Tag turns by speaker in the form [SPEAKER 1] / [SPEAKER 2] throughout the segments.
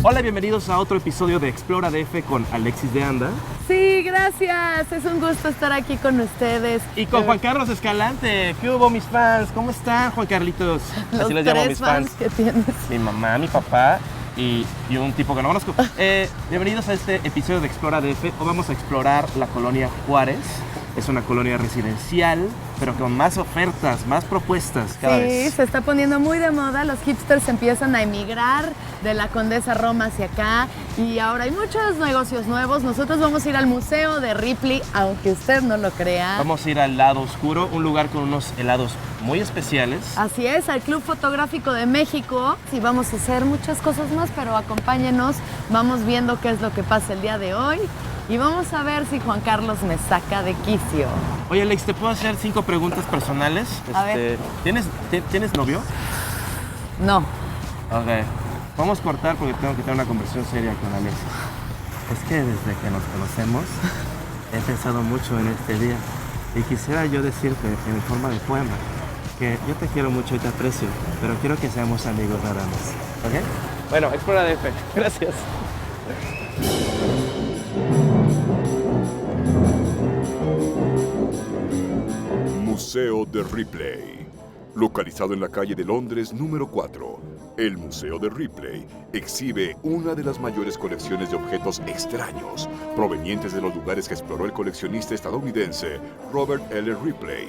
[SPEAKER 1] Hola, bienvenidos a otro episodio de Explora DF con Alexis de Anda.
[SPEAKER 2] Sí, gracias. Es un gusto estar aquí con ustedes.
[SPEAKER 1] Y con Juan Carlos Escalante. ¿Qué hubo, mis fans? ¿Cómo están, Juan Carlitos?
[SPEAKER 2] Así les llamo a mis fans. ¿Qué tienes?
[SPEAKER 1] Mi mamá, mi papá y un tipo que no conozco. Bienvenidos a este episodio de Explora DF. Hoy vamos a explorar la colonia Juárez. Es una colonia residencial, pero con más ofertas, más propuestas cada vez.
[SPEAKER 2] Sí, se está poniendo muy de moda. Los hipsters empiezan a emigrar de la Condesa Roma hacia acá y ahora hay muchos negocios nuevos. Nosotros vamos a ir al Museo de Ripley, aunque usted no lo crea.
[SPEAKER 1] Vamos a ir al lado oscuro, un lugar con unos helados muy especiales.
[SPEAKER 2] Así es, al Club Fotográfico de México. Sí, vamos a hacer muchas cosas más, pero acompáñenos. Vamos viendo qué es lo que pasa el día de hoy. Y vamos a ver si Juan Carlos me saca de quicio.
[SPEAKER 1] Oye, Alex, ¿te puedo hacer 5 preguntas personales?
[SPEAKER 2] A ver.
[SPEAKER 1] ¿Tienes novio?
[SPEAKER 2] No.
[SPEAKER 1] Ok. Vamos a cortar porque tengo que tener una conversación seria con Alexis. Es que desde que nos conocemos he pensado mucho en este día. Y quisiera yo decirte en forma de poema que yo te quiero mucho y te aprecio, pero quiero que seamos amigos nada más. ¿Ok? Bueno, Explora DF. Gracias.
[SPEAKER 3] Museo de Ripley. Localizado en la calle de Londres número 4, el Museo de Ripley exhibe una de las mayores colecciones de objetos extraños provenientes de los lugares que exploró el coleccionista estadounidense Robert L. Ripley.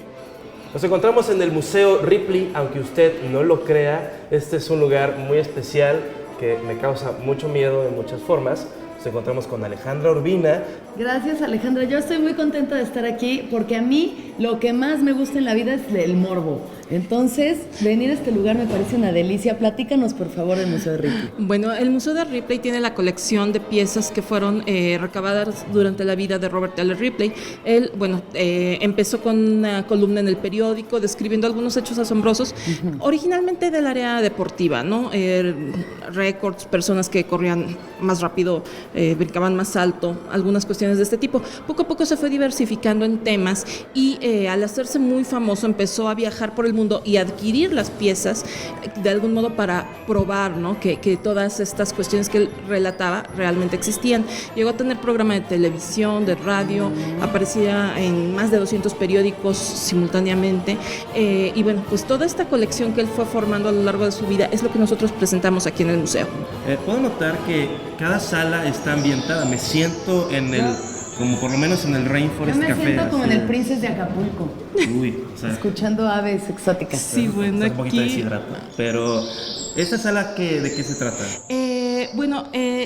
[SPEAKER 1] Nos encontramos en el Museo Ripley, aunque usted no lo crea. Este es un lugar muy especial que me causa mucho miedo en muchas formas. Nos encontramos con Alejandra Urbina.
[SPEAKER 2] Gracias, Alejandra. Yo estoy muy contenta de estar aquí porque a mí lo que más me gusta en la vida es el morbo. Entonces, venir a este lugar me parece una delicia. Platícanos, por favor, del Museo de Ripley.
[SPEAKER 4] Bueno, el Museo de Ripley tiene la colección de piezas que fueron recabadas durante la vida de Robert L. Ripley. Él, empezó con una columna en el periódico describiendo algunos hechos asombrosos, originalmente del área deportiva, ¿no? Récords, personas que corrían más rápido, brincaban más alto, algunas cuestiones de este tipo. Poco a poco se fue diversificando en temas y al hacerse muy famoso empezó a viajar por el mundo y adquirir las piezas de algún modo para probar, ¿no? que todas estas cuestiones que él relataba realmente existían. Llegó a tener programa de televisión, de radio, aparecía en más de 200 periódicos simultáneamente y bueno, pues toda esta colección que él fue formando a lo largo de su vida es lo que nosotros presentamos aquí en el museo.
[SPEAKER 1] Puedo notar que cada sala está ambientada. Me siento en el, como por lo menos en el Rainforest Café.
[SPEAKER 2] Yo me siento como
[SPEAKER 1] así.
[SPEAKER 2] en el Princess de Acapulco.
[SPEAKER 1] Uy, o sea,
[SPEAKER 2] Escuchando aves exóticas.
[SPEAKER 4] Sí, bueno,
[SPEAKER 1] un poquito
[SPEAKER 4] aquí...
[SPEAKER 1] deshidrata. Pero, ¿esta sala de qué se trata?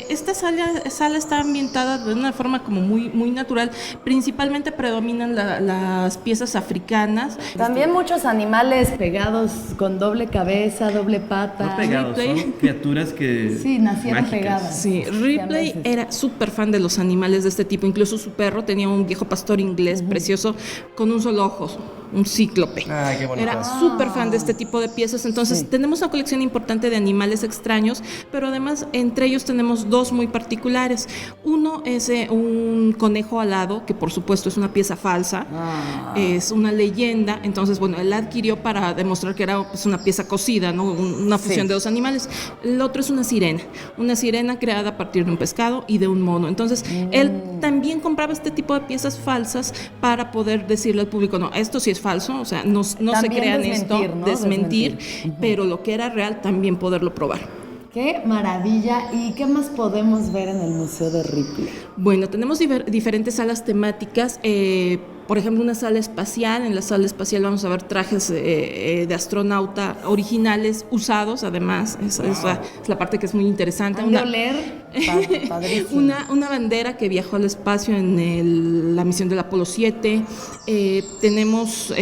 [SPEAKER 4] Esta sala está ambientada de una forma como muy natural. Principalmente predominan las piezas africanas.
[SPEAKER 2] También muchos animales pegados con doble cabeza, doble pata.
[SPEAKER 1] No pegados, son criaturas que...
[SPEAKER 2] Sí, nacieron
[SPEAKER 1] mágicas.
[SPEAKER 2] pegadas.
[SPEAKER 4] Sí, Ripley era súper fan de los animales de este tipo. Incluso su perro tenía un viejo pastor inglés precioso con un solo ojo, un cíclope.
[SPEAKER 1] Ay, qué bonito.
[SPEAKER 4] Era súper fan de este tipo de piezas. Entonces tenemos una colección importante de animales extraños, pero además entre ellos tenemos dos muy particulares. Uno es un conejo alado, que por supuesto es una pieza falsa, es una leyenda. Entonces, bueno, él la adquirió para demostrar que era pues, una pieza cocida, ¿no? Una fusión de dos animales. El otro es una sirena creada a partir de un pescado y de un mono. Entonces, él también compraba este tipo de piezas falsas para poder decirle al público, no, esto sí es falso, o sea, no se crean esto,
[SPEAKER 2] ¿no?
[SPEAKER 4] desmentir, pero lo que era real también poderlo probar.
[SPEAKER 2] ¡Qué maravilla! ¿Y qué más podemos ver en el Museo de Ripley?
[SPEAKER 4] Bueno, tenemos diferentes salas temáticas. Por ejemplo, una sala espacial. En la sala espacial vamos a ver trajes de astronauta originales, usados además. Esa es la parte que es muy interesante. Una bandera que viajó al espacio en la misión del Apolo 7. Tenemos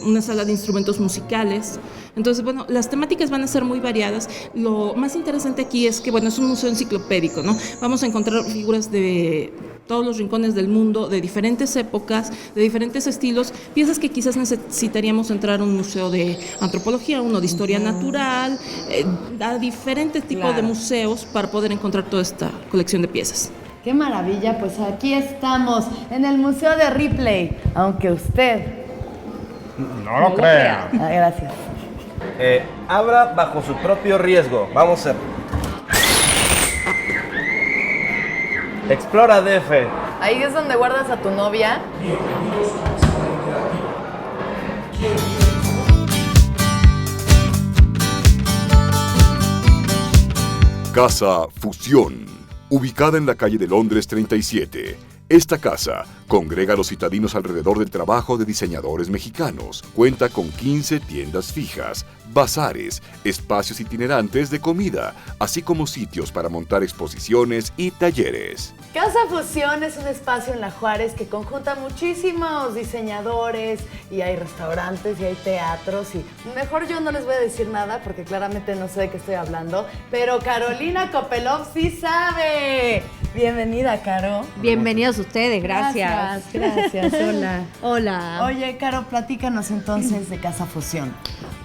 [SPEAKER 4] una sala de instrumentos musicales. Entonces, bueno, las temáticas van a ser muy variadas. Lo más interesante aquí es que, bueno, es un museo enciclopédico, ¿no? Vamos a encontrar figuras de todos los rincones del mundo, de diferentes épocas, de diferentes estilos, piezas que quizás necesitaríamos entrar a un museo de antropología, uno de historia natural, a diferentes tipos de museos para poder encontrar toda esta colección de piezas.
[SPEAKER 2] ¡Qué maravilla! Pues aquí estamos, en el Museo de Ripley, aunque usted
[SPEAKER 1] no lo crea.
[SPEAKER 2] Gracias.
[SPEAKER 1] Abra bajo su propio riesgo. Vamos a... Explora DF.
[SPEAKER 2] Ahí es donde guardas a tu novia.
[SPEAKER 3] Casa Fusión, ubicada en la calle de Londres 37. Esta casa congrega a los citadinos alrededor del trabajo de diseñadores mexicanos. Cuenta con 15 tiendas fijas, bazares, espacios itinerantes de comida, así como sitios para montar exposiciones y talleres.
[SPEAKER 2] Casa Fusión es un espacio en La Juárez que conjunta muchísimos diseñadores y hay restaurantes y hay teatros y mejor yo no les voy a decir nada porque claramente no sé de qué estoy hablando, pero Carolina Copelov sí sabe. Bienvenida, Caro.
[SPEAKER 5] Bienvenidos ustedes, gracias.
[SPEAKER 2] Gracias, hola.
[SPEAKER 5] Hola.
[SPEAKER 2] Oye, Caro, platícanos entonces de Casa Fusión.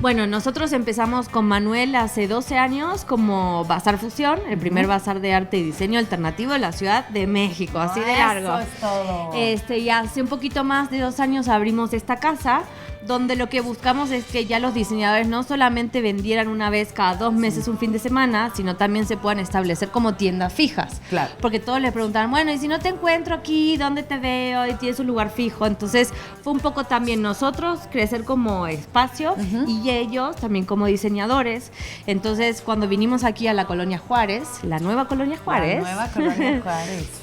[SPEAKER 5] Bueno, nosotros empezamos con Manuel hace 12 años como Bazar Fusión, el primer bazar de arte y diseño alternativo de la Ciudad de México, así de largo.
[SPEAKER 2] Eso es todo.
[SPEAKER 5] Y hace un poquito más de 2 años abrimos esta casa, donde lo que buscamos es que ya los diseñadores no solamente vendieran una vez cada 2 meses un fin de semana, sino también se puedan establecer como tiendas fijas.
[SPEAKER 2] Claro.
[SPEAKER 5] Porque todos les preguntaban, bueno, y si no te encuentro aquí, ¿dónde te veo? Y tienes un lugar fijo. Entonces fue un poco también nosotros crecer como espacio y ellos también como diseñadores. Entonces cuando vinimos aquí a la Colonia Juárez, la nueva Colonia Juárez,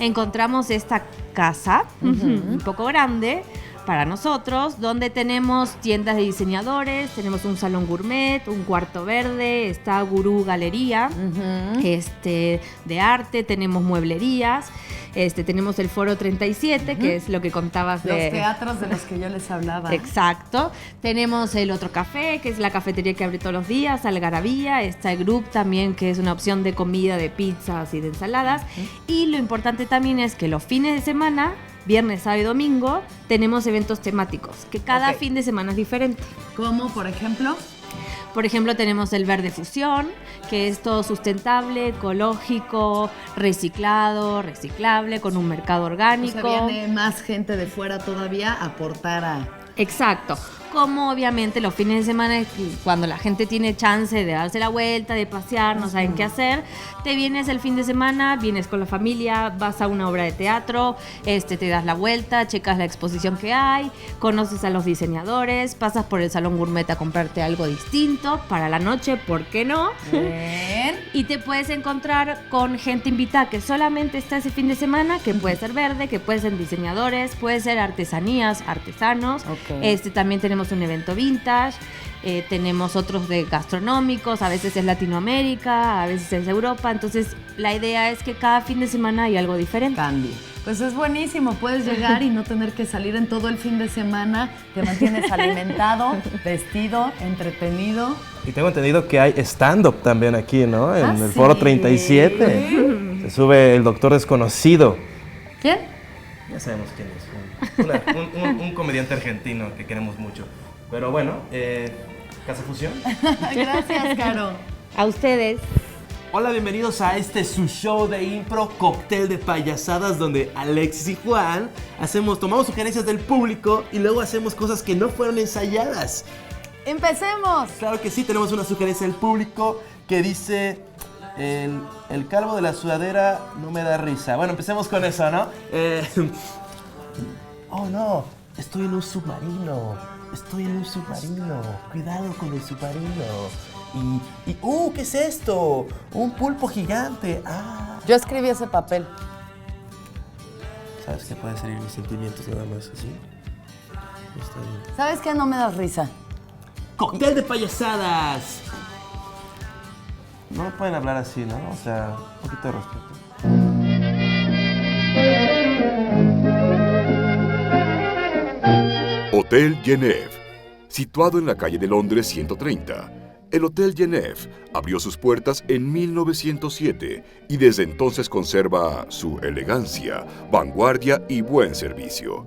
[SPEAKER 5] encontramos esta casa un poco grande para nosotros, donde tenemos tiendas de diseñadores, tenemos un salón gourmet, un cuarto verde, está Gurú Galería, de arte, tenemos mueblerías, tenemos el Foro 37, que es lo que contabas
[SPEAKER 2] de... Los teatros de los que yo les hablaba.
[SPEAKER 5] Exacto. Tenemos el otro café, que es la cafetería que abre todos los días, Algarabía, está el Group también, que es una opción de comida, de pizzas y de ensaladas. Y lo importante también es que los fines de semana, viernes, sábado y domingo, tenemos eventos temáticos, que cada fin de semana es diferente.
[SPEAKER 2] ¿Cómo, por ejemplo?
[SPEAKER 5] Por ejemplo, tenemos el Verde Fusión, que es todo sustentable, ecológico, reciclado, reciclable, con un mercado orgánico.
[SPEAKER 2] O sea, viene más gente de fuera todavía a aportar a...
[SPEAKER 5] Exacto. Como obviamente los fines de semana, cuando la gente tiene chance de darse la vuelta, de pasear, no saben qué hacer, te vienes el fin de semana, vienes con la familia, vas a una obra de teatro, te das la vuelta, checas la exposición que hay, conoces a los diseñadores, pasas por el salón gourmet a comprarte algo distinto para la noche, ¿por qué no?
[SPEAKER 2] Bien.
[SPEAKER 5] Y te puedes encontrar con gente invitada que solamente está ese fin de semana, que puede ser verde, que puede ser diseñadores, puede ser artesanías, artesanos. También tenemos un evento vintage, tenemos otros de gastronómicos, a veces es Latinoamérica, a veces es Europa, entonces la idea es que cada fin de semana hay algo diferente.
[SPEAKER 2] Cambie. Pues es buenísimo, puedes llegar y no tener que salir en todo el fin de semana, te mantienes alimentado, vestido, entretenido.
[SPEAKER 1] Y tengo entendido que hay stand-up también aquí, ¿no? En el
[SPEAKER 2] sí.
[SPEAKER 1] Foro 37. Se sube el Doctor Desconocido.
[SPEAKER 2] ¿Quién?
[SPEAKER 1] Ya sabemos quién es. Un comediante argentino que queremos mucho. Pero bueno, Casa Fusión.
[SPEAKER 2] Gracias, Caro.
[SPEAKER 5] A ustedes.
[SPEAKER 1] Hola, bienvenidos a su show de impro, cóctel de payasadas, donde Alexis y Juan tomamos sugerencias del público y luego hacemos cosas que no fueron ensayadas.
[SPEAKER 2] ¡Empecemos!
[SPEAKER 1] Claro que sí, tenemos una sugerencia del público que dice: el calvo de la sudadera no me da risa. Bueno, empecemos con eso, ¿no? Oh no, estoy en un submarino. Cuidado con el submarino. ¿Qué es esto? Un pulpo gigante.
[SPEAKER 2] Yo escribí ese papel.
[SPEAKER 1] ¿Sabes qué puede salir mis sentimientos nada más así? Está bien.
[SPEAKER 2] ¿Sabes qué? No me das risa.
[SPEAKER 1] ¡Cóctel de payasadas! No pueden hablar así, ¿no? O sea, un poquito de respeto.
[SPEAKER 3] Hotel Genève, situado en la calle de Londres 130. El Hotel Genève abrió sus puertas en 1907 y desde entonces conserva su elegancia, vanguardia y buen servicio.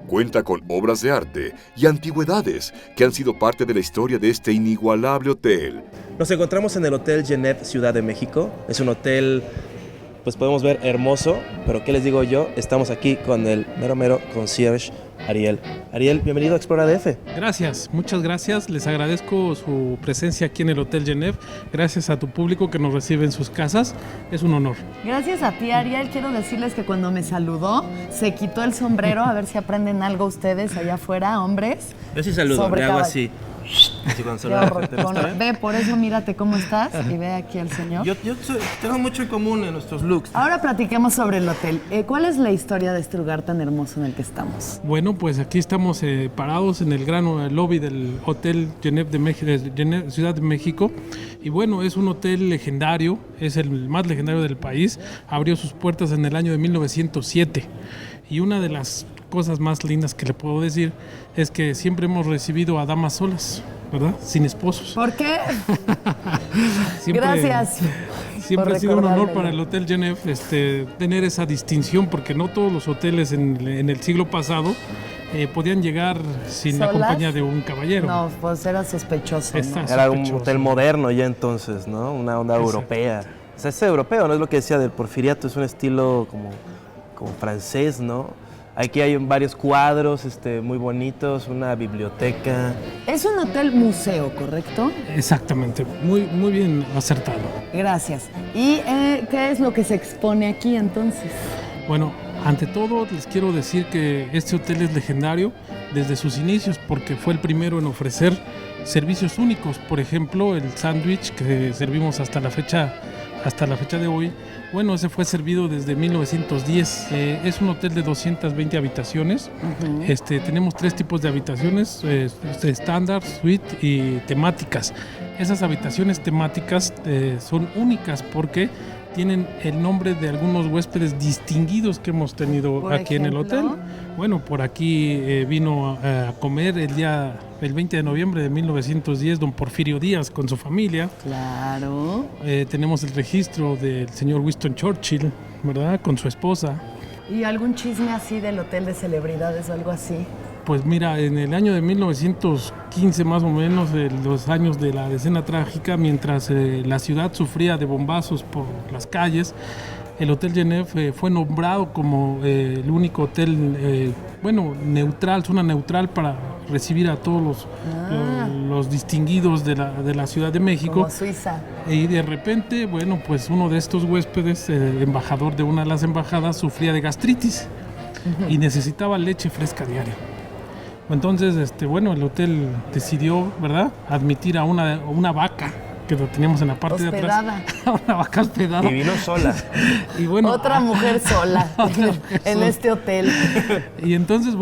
[SPEAKER 3] Cuenta con obras de arte y antigüedades que han sido parte de la historia de este inigualable hotel.
[SPEAKER 1] Nos encontramos en el Hotel Genève, Ciudad de México. Es un hotel, pues podemos ver, hermoso, pero ¿qué les digo yo? Estamos aquí con el mero concierge Ariel. Ariel, bienvenido a Explora DF.
[SPEAKER 6] Gracias, muchas gracias. Les agradezco su presencia aquí en el Hotel Genève. Gracias a tu público que nos recibe en sus casas. Es un honor.
[SPEAKER 2] Gracias a ti, Ariel. Quiero decirles que cuando me saludó, se quitó el sombrero. A ver si aprenden algo ustedes allá afuera, hombres.
[SPEAKER 1] Yo sí saludo,
[SPEAKER 2] Sobre
[SPEAKER 1] le hago
[SPEAKER 2] caball-
[SPEAKER 1] así. Así cuando
[SPEAKER 2] Qué
[SPEAKER 1] saludo a la
[SPEAKER 2] horror.
[SPEAKER 1] gente, ¿no está bien?
[SPEAKER 2] Ve, por eso mírate cómo estás y ve aquí al señor.
[SPEAKER 1] Tengo mucho en común en nuestros looks.
[SPEAKER 2] Ahora platiquemos sobre el hotel. ¿Cuál es la historia de este lugar tan hermoso en el que estamos?
[SPEAKER 6] Bueno, pues aquí estamos parados en el gran lobby del Hotel Genève de México, Ciudad de México. Y bueno, es un hotel legendario, es el más legendario del país. Abrió sus puertas en el año de 1907. Y una de las cosas más lindas que le puedo decir es que siempre hemos recibido a damas solas, ¿verdad? Sin esposos.
[SPEAKER 2] ¿Por qué?
[SPEAKER 6] Siempre-
[SPEAKER 2] Gracias.
[SPEAKER 6] Siempre
[SPEAKER 2] por
[SPEAKER 6] ha sido un honor
[SPEAKER 2] recordármelo.
[SPEAKER 6] para el Hotel Genève tener esa distinción, porque no todos los hoteles en el siglo pasado podían llegar sin la
[SPEAKER 2] ¿Solas?
[SPEAKER 6] compañía de un caballero.
[SPEAKER 2] No, pues era sospechoso. ¿no?
[SPEAKER 6] Está
[SPEAKER 1] Era un
[SPEAKER 6] sospechoso.
[SPEAKER 1] hotel moderno ya entonces, ¿no? Una onda
[SPEAKER 6] Exacto.
[SPEAKER 1] europea. O sea, es europeo, ¿no? Es lo que decía del Porfiriato, es un estilo como francés, ¿no? Aquí hay varios cuadros muy bonitos, una biblioteca.
[SPEAKER 2] Es un hotel museo, ¿correcto?
[SPEAKER 6] Exactamente, muy, muy bien acertado.
[SPEAKER 2] Gracias. ¿Y qué es lo que se expone aquí entonces?
[SPEAKER 6] Bueno, ante todo les quiero decir que este hotel es legendario desde sus inicios porque fue el primero en ofrecer servicios únicos. Por ejemplo, el sándwich que servimos hasta la fecha de hoy. Bueno, ese fue servido desde 1910. Es un hotel de 220 habitaciones. Tenemos 3 tipos de habitaciones, estándar, suite y temáticas. Esas habitaciones temáticas son únicas porque tienen el nombre de algunos huéspedes distinguidos que hemos tenido
[SPEAKER 2] Por
[SPEAKER 6] aquí en el
[SPEAKER 2] ejemplo.
[SPEAKER 6] hotel. Bueno, por aquí vino a comer el 20 de noviembre de 1910 don Porfirio Díaz con su familia.
[SPEAKER 2] Claro.
[SPEAKER 6] Tenemos el registro del señor Winston Churchill, ¿verdad? Con su esposa.
[SPEAKER 2] ¿Y algún chisme así del hotel de celebridades o algo así?
[SPEAKER 6] Pues mira, en el año de 1915 más o menos, los años de la decena trágica, mientras la ciudad sufría de bombazos por las calles, el Hotel Genève fue nombrado como el único hotel, neutral, zona neutral para recibir a todos los distinguidos de la Ciudad de México.
[SPEAKER 2] Como Suiza.
[SPEAKER 6] Y de repente, bueno, pues uno de estos huéspedes, embajador de una de las embajadas, sufría de gastritis y necesitaba leche fresca diaria. Entonces, el hotel decidió, ¿verdad?, admitir a una vaca que lo teníamos en la parte
[SPEAKER 2] Hospedada.
[SPEAKER 6] de atrás. Una vaca hospedada.
[SPEAKER 1] Y vino sola.
[SPEAKER 6] Y bueno,
[SPEAKER 2] Otra mujer sola en este hotel.
[SPEAKER 6] y entonces,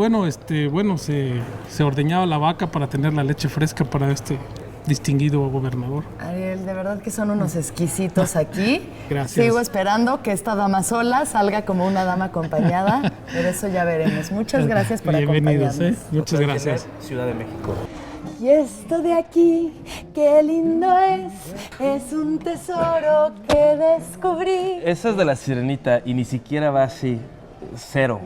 [SPEAKER 6] se ordeñaba la vaca para tener la leche fresca para este distinguido gobernador.
[SPEAKER 2] Ariel, de verdad que son unos exquisitos aquí.
[SPEAKER 6] Gracias.
[SPEAKER 2] Sigo esperando que esta dama sola salga como una dama acompañada, pero eso ya veremos. Muchas gracias por
[SPEAKER 6] Bienvenidos,
[SPEAKER 2] acompañarnos.
[SPEAKER 6] Muchas
[SPEAKER 1] Hotel
[SPEAKER 6] gracias.
[SPEAKER 1] Genève, Ciudad de México.
[SPEAKER 2] Y esto de aquí, qué lindo es un tesoro que descubrí.
[SPEAKER 1] Esa es de la Sirenita y ni siquiera va así. Cero.